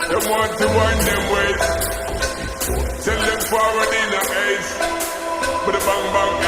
Them want to wind them ways. Tell them forward in the age. But the bang bang